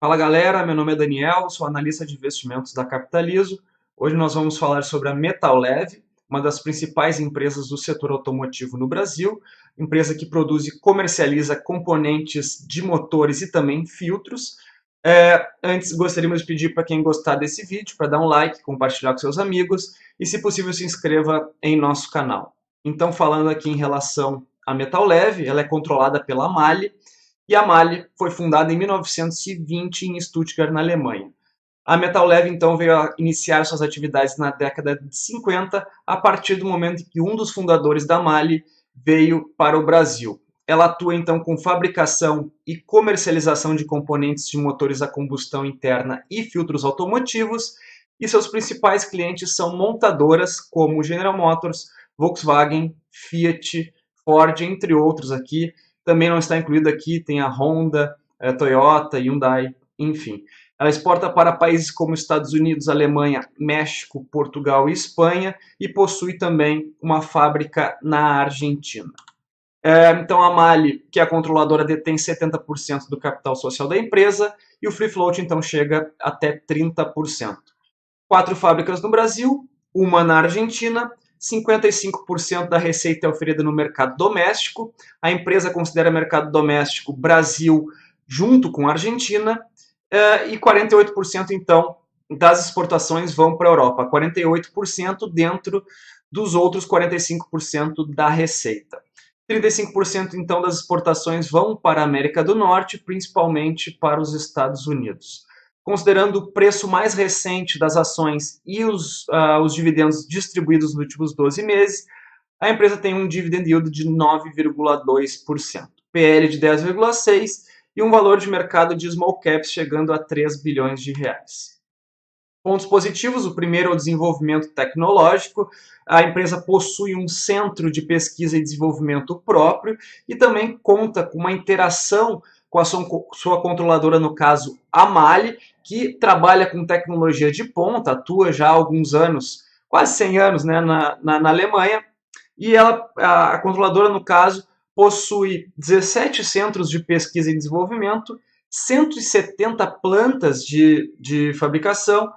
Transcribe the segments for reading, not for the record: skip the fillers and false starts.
Fala galera, meu nome é Daniel, sou analista de investimentos da Capitalizo. Hoje nós vamos falar sobre a Metallev, uma das principais empresas do setor automotivo no Brasil, empresa que produz e comercializa componentes de motores e também filtros. Antes gostaríamos de pedir para quem gostar desse vídeo para dar um like, compartilhar com seus amigos e, se possível, se inscreva em nosso canal. Então, falando aqui em relação à Metallev, ela é controlada pela MAHLE, e a MAHLE foi fundada em 1920 em Stuttgart, na Alemanha. A Metallev, então, veio a iniciar suas atividades na década de 50, a partir do momento em que um dos fundadores da MAHLE veio para o Brasil. Ela atua, então, com fabricação e comercialização de componentes de motores a combustão interna e filtros automotivos, e seus principais clientes são montadoras como General Motors, Volkswagen, Fiat, Ford, entre outros aqui. Também não está incluído aqui, tem a Honda, a Toyota, Hyundai, enfim. Ela exporta para países como Estados Unidos, Alemanha, México, Portugal e Espanha, e possui também uma fábrica na Argentina. Então a MAHLE, que é a controladora, detém 70% do capital social da empresa, e o free float então chega até 30%. 4 fábricas no Brasil, uma na Argentina. 55% da receita é oferida no mercado doméstico. A empresa considera mercado doméstico Brasil junto com a Argentina. E 48% então das exportações vão para a Europa. 48% dentro dos outros 45% da receita. 35% então das exportações vão para a América do Norte, principalmente para os Estados Unidos. Considerando o preço mais recente das ações e os dividendos distribuídos nos últimos 12 meses, a empresa tem um dividend yield de 9,2%, PL de 10,6% e um valor de mercado de small caps chegando a 3 bilhões de reais. Pontos positivos: o primeiro é o desenvolvimento tecnológico. A empresa possui um centro de pesquisa e desenvolvimento próprio e também conta com uma interação com a sua controladora, no caso a MAHLE, que trabalha com tecnologia de ponta, atua já há alguns anos, quase 100 anos, né, na Alemanha, e a controladora, no caso, possui 17 centros de pesquisa e desenvolvimento, 170 plantas de fabricação,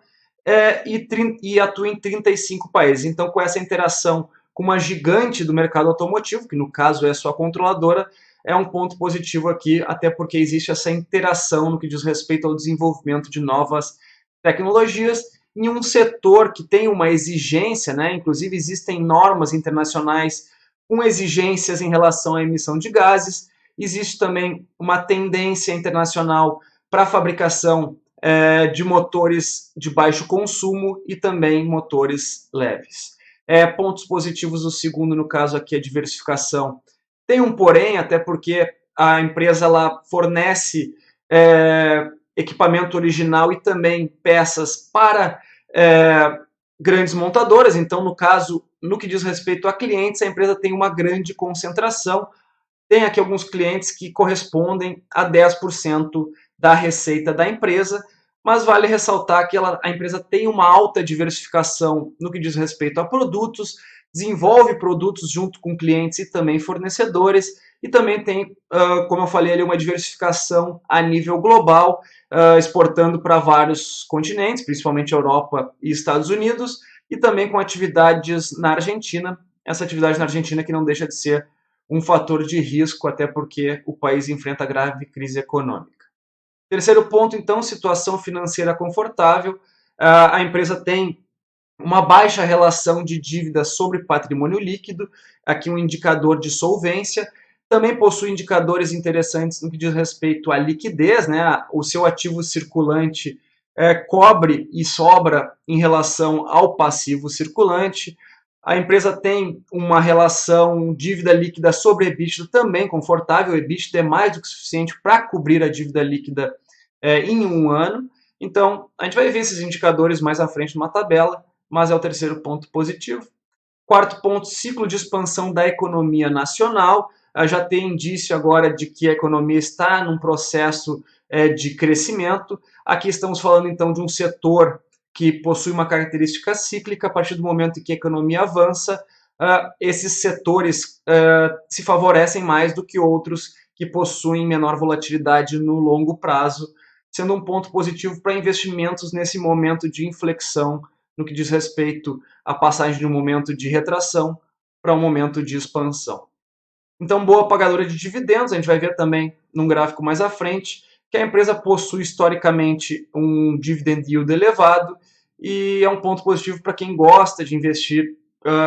e atua em 35 países. Então, com essa interação com uma gigante do mercado automotivo, que no caso é a sua controladora, é um ponto positivo aqui, até porque existe essa interação no que diz respeito ao desenvolvimento de novas tecnologias em um setor que tem uma exigência, né? Inclusive existem normas internacionais com exigências em relação à emissão de gases. Existe também uma tendência internacional para a fabricação de motores de baixo consumo e também motores leves. Pontos positivos: o segundo, no caso aqui, é a diversificação. Tem um porém, até porque a empresa ela fornece equipamento original e também peças para grandes montadoras. Então, no caso, no que diz respeito a clientes, a empresa tem uma grande concentração. Tem aqui alguns clientes que correspondem a 10% da receita da empresa, mas vale ressaltar que a empresa tem uma alta diversificação no que diz respeito a produtos, desenvolve produtos junto com clientes e também fornecedores, e também tem, como eu falei ali, uma diversificação a nível global, exportando para vários continentes, principalmente Europa e Estados Unidos, e também com atividades na Argentina. Essa atividade na Argentina que não deixa de ser um fator de risco, até porque o país enfrenta grave crise econômica. Terceiro ponto, então, situação financeira confortável. A empresa tem uma baixa relação de dívida sobre patrimônio líquido, aqui um indicador de solvência. Também possui indicadores interessantes no que diz respeito à liquidez, né? O seu ativo circulante cobre e sobra em relação ao passivo circulante. A empresa tem uma relação dívida líquida sobre EBITDA também confortável. O EBITDA é mais do que suficiente para cobrir a dívida líquida em um ano. Então, a gente vai ver esses indicadores mais à frente numa tabela, mas é o terceiro ponto positivo. Quarto ponto, ciclo de expansão da economia nacional. Já tem indício agora de que a economia está num processo de crescimento. Aqui estamos falando então de um setor que possui uma característica cíclica. A partir do momento em que a economia avança, esses setores se favorecem mais do que outros que possuem menor volatilidade no longo prazo. sendo um ponto positivo para investimentos nesse momento de inflexão no que diz respeito à passagem de um momento de retração para um momento de expansão. Então, boa pagadora de dividendos, a gente vai ver também num gráfico mais à frente, que a empresa possui historicamente um dividend yield elevado e é um ponto positivo para quem gosta de investir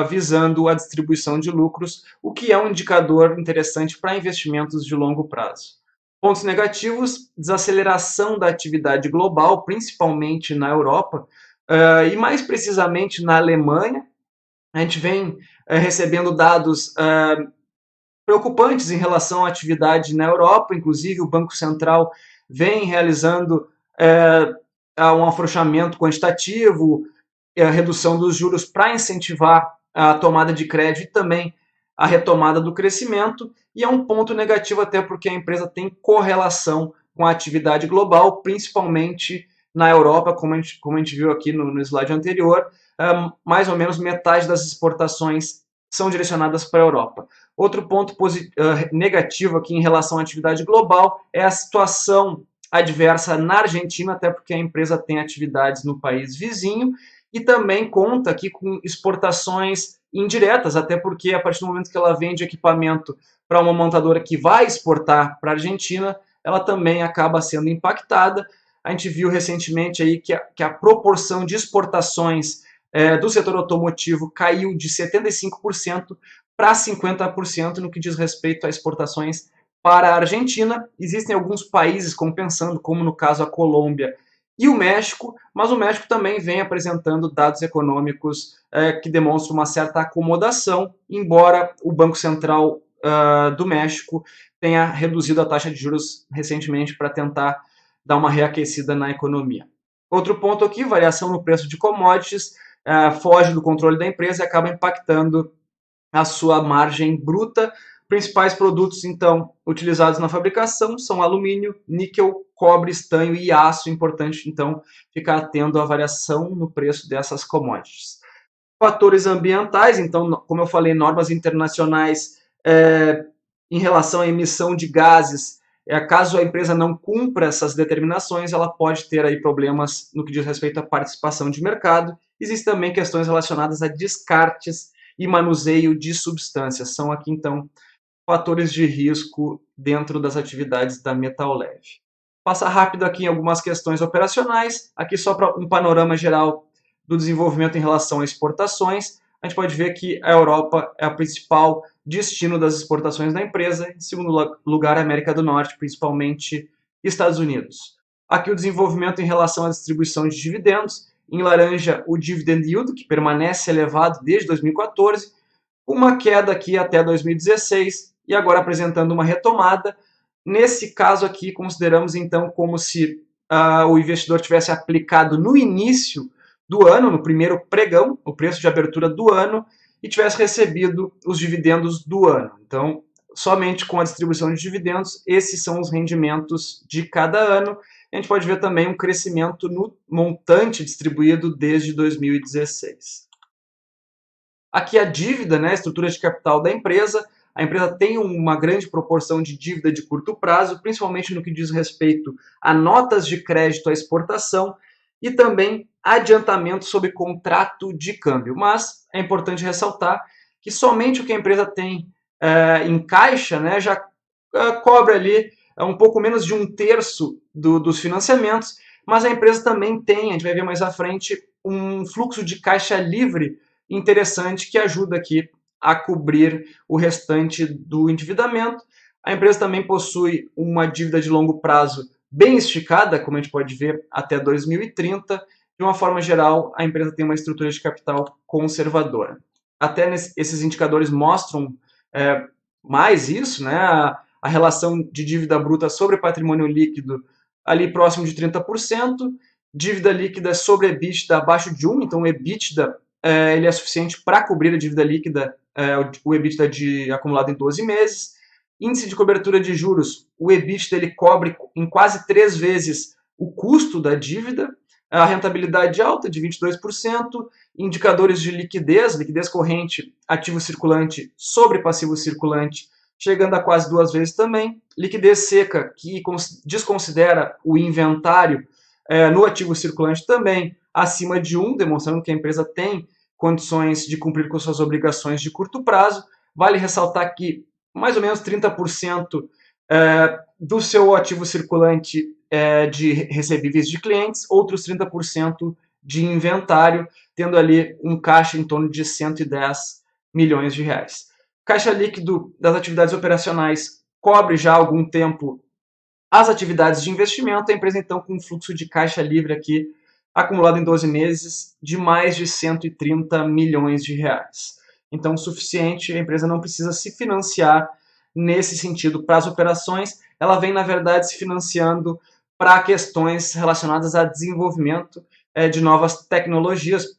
visando a distribuição de lucros, o que é um indicador interessante para investimentos de longo prazo. Pontos negativos: desaceleração da atividade global, principalmente na Europa, e mais precisamente na Alemanha. A gente vem recebendo dados preocupantes em relação à atividade na Europa, inclusive o Banco Central vem realizando um afrouxamento quantitativo, a redução dos juros para incentivar a tomada de crédito e também a retomada do crescimento, e é um ponto negativo até porque a empresa tem correlação com a atividade global, principalmente na Europa, como a gente viu aqui no slide anterior, mais ou menos metade das exportações são direcionadas para a Europa. Outro ponto negativo aqui em relação à atividade global é a situação adversa na Argentina, até porque a empresa tem atividades no país vizinho e também conta aqui com exportações indiretas, até porque a partir do momento que ela vende equipamento para uma montadora que vai exportar para a Argentina, ela também acaba sendo impactada. A gente viu recentemente aí que a proporção de exportações do setor automotivo caiu de 75% para 50% no que diz respeito a exportações para a Argentina. Existem alguns países compensando, como no caso a Colômbia e o México, mas o México também vem apresentando dados econômicos que demonstram uma certa acomodação, embora o Banco Central do México tenha reduzido a taxa de juros recentemente para tentar dar uma reaquecida na economia. Outro ponto aqui: variação no preço de commodities, foge do controle da empresa e acaba impactando a sua margem bruta. Principais produtos, então, utilizados na fabricação são alumínio, níquel, cobre, estanho e aço. Importante, então, ficar atento à variação no preço dessas commodities. Fatores ambientais, então, como eu falei, normas internacionais em relação à emissão de gases. Caso a empresa não cumpra essas determinações, ela pode ter aí problemas no que diz respeito à participação de mercado. Existem também questões relacionadas a descartes e manuseio de substâncias. São aqui, então, fatores de risco dentro das atividades da Metal Leve. Passa rápido aqui em algumas questões operacionais, aqui só para um panorama geral do desenvolvimento em relação a exportações. A gente pode ver que a Europa é o principal destino das exportações da empresa, em segundo lugar a América do Norte, principalmente Estados Unidos. Aqui o desenvolvimento em relação à distribuição de dividendos, em laranja o dividend yield, que permanece elevado desde 2014, uma queda aqui até 2016 e agora apresentando uma retomada. Nesse caso aqui, consideramos então como se o investidor tivesse aplicado no início do ano, no primeiro pregão, o preço de abertura do ano, e tivesse recebido os dividendos do ano. Então, somente com a distribuição de dividendos, esses são os rendimentos de cada ano. A gente pode ver também um crescimento no montante distribuído desde 2016. Aqui a dívida, né, a estrutura de capital da empresa. A empresa tem uma grande proporção de dívida de curto prazo, principalmente no que diz respeito a notas de crédito à exportação e também adiantamento sob contrato de câmbio. Mas é importante ressaltar que somente o que a empresa tem em caixa, né, já cobre ali um pouco menos de 1/3 dos financiamentos, mas a empresa também tem, a gente vai ver mais à frente, um fluxo de caixa livre interessante que ajuda aqui a cobrir o restante do endividamento. A empresa também possui uma dívida de longo prazo bem esticada, como a gente pode ver, até 2030. De uma forma geral, a empresa tem uma estrutura de capital conservadora. Até esses indicadores mostram mais isso, né? A relação de dívida bruta sobre patrimônio líquido ali próximo de 30%, dívida líquida sobre EBITDA abaixo de 1, então o EBITDA ele é suficiente para cobrir a dívida líquida, o EBITDA acumulado em 12 meses. Índice de cobertura de juros, o EBITDA ele cobre em quase 3 vezes o custo da dívida, a rentabilidade alta de 22%, indicadores de liquidez corrente, ativo circulante sobre passivo circulante chegando a quase 2 vezes também. Liquidez seca, que desconsidera o inventário no ativo circulante também, acima de 1, demonstrando que a empresa tem condições de cumprir com suas obrigações de curto prazo. Vale ressaltar que mais ou menos 30% do seu ativo circulante de recebíveis de clientes, outros 30% de inventário, tendo ali um caixa em torno de 110 milhões de reais. Caixa líquido das atividades operacionais cobre já há algum tempo as atividades de investimento, a empresa então com um fluxo de caixa livre aqui acumulado em 12 meses de mais de 130 milhões de reais. Então, o suficiente, a empresa não precisa se financiar nesse sentido para as operações, ela vem, na verdade, se financiando para questões relacionadas a desenvolvimento de novas tecnologias,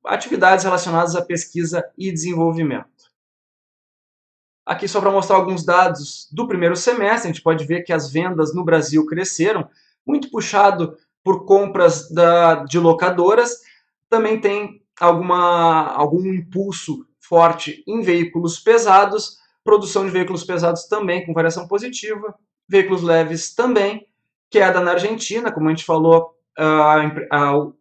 atividades relacionadas à pesquisa e desenvolvimento. Aqui só para mostrar alguns dados do primeiro semestre, a gente pode ver que as vendas no Brasil cresceram, muito puxado por compras de locadoras, também tem algum impulso forte em veículos pesados, produção de veículos pesados também com variação positiva, veículos leves também, queda na Argentina, como a gente falou,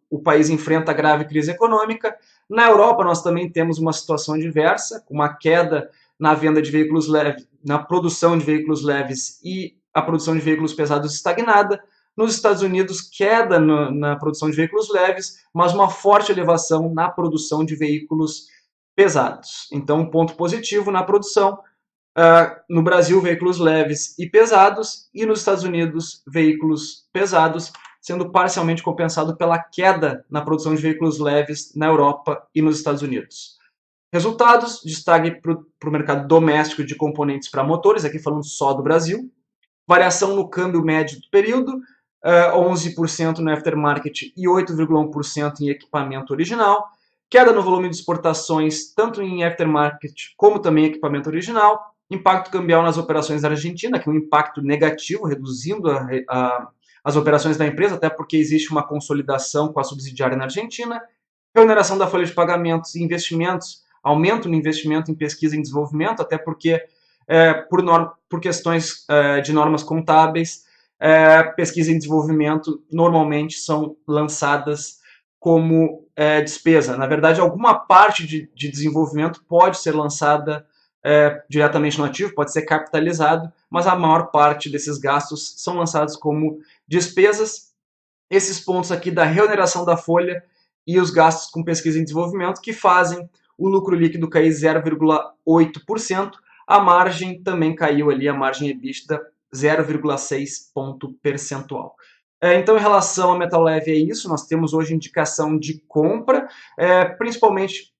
o país enfrenta grave crise econômica. Na Europa nós também temos uma situação diversa, com uma queda na venda de veículos leves, na produção de veículos leves e a produção de veículos pesados estagnada. Nos Estados Unidos, queda na produção de veículos leves, mas uma forte elevação na produção de veículos pesados. Então, um ponto positivo na produção. No Brasil, veículos leves e pesados, e nos Estados Unidos, veículos pesados, sendo parcialmente compensado pela queda na produção de veículos leves na Europa e nos Estados Unidos. Resultados, destaque para o mercado doméstico de componentes para motores, aqui falando só do Brasil. Variação no câmbio médio do período, 11% no aftermarket e 8,1% em equipamento original. Queda no volume de exportações, tanto em aftermarket como também em equipamento original. Impacto cambial nas operações da Argentina, que é um impacto negativo, reduzindo as operações da empresa, até porque existe uma consolidação com a subsidiária na Argentina. Reoneração da folha de pagamentos e investimentos, aumento no investimento em pesquisa e desenvolvimento, até porque, por questões de normas contábeis, pesquisa e desenvolvimento normalmente são lançadas como despesa. Na verdade, alguma parte de desenvolvimento pode ser lançada diretamente no ativo, pode ser capitalizado, mas a maior parte desses gastos são lançados como despesas. Esses pontos aqui da reoneração da folha e os gastos com pesquisa e desenvolvimento que fazem o lucro líquido cair 0,8%, a margem também caiu ali, a margem EBITDA 0,6 ponto percentual. Então, em relação a metal leve é isso, nós temos hoje indicação de compra, principalmente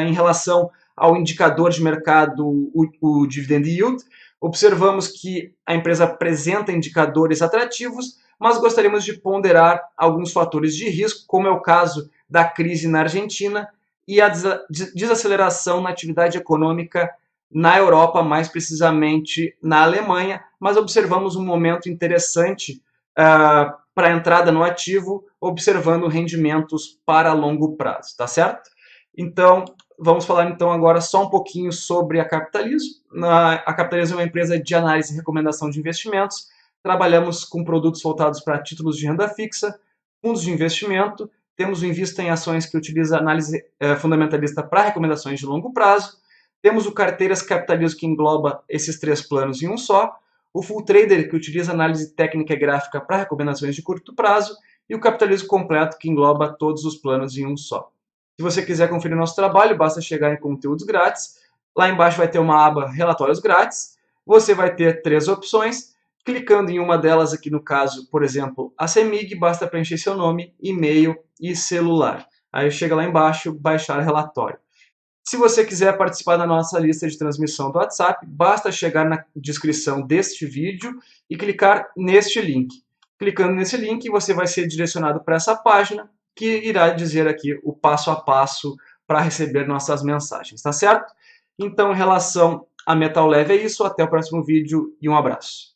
em relação ao indicador de mercado, o dividend yield. Observamos que a empresa apresenta indicadores atrativos, mas gostaríamos de ponderar alguns fatores de risco, como é o caso da crise na Argentina e a desaceleração na atividade econômica na Europa, mais precisamente na Alemanha, mas observamos um momento interessante para a entrada no ativo, observando rendimentos para longo prazo, tá certo? Então, vamos falar então agora só um pouquinho sobre a Capitalizo. A Capitalizo é uma empresa de análise e recomendação de investimentos. Trabalhamos com produtos voltados para títulos de renda fixa, fundos de investimento. Temos o Invista em Ações, que utiliza análise fundamentalista para recomendações de longo prazo. Temos o Carteiras Capitalizo, que engloba esses 3 planos em um só. O Full Trader, que utiliza análise técnica e gráfica para recomendações de curto prazo. E o Capitalizo Completo, que engloba todos os planos em um só. Se você quiser conferir nosso trabalho, basta chegar em conteúdos grátis. Lá embaixo vai ter uma aba relatórios grátis. Você vai ter 3 opções. Clicando em uma delas, aqui no caso, por exemplo, a CEMIG, basta preencher seu nome, e-mail e celular. Aí chega lá embaixo, baixar relatório. Se você quiser participar da nossa lista de transmissão do WhatsApp, basta chegar na descrição deste vídeo e clicar neste link. Clicando nesse link, você vai ser direcionado para essa página, que irá dizer aqui o passo a passo para receber nossas mensagens, tá certo? Então, em relação a metal leve é isso, até o próximo vídeo e um abraço.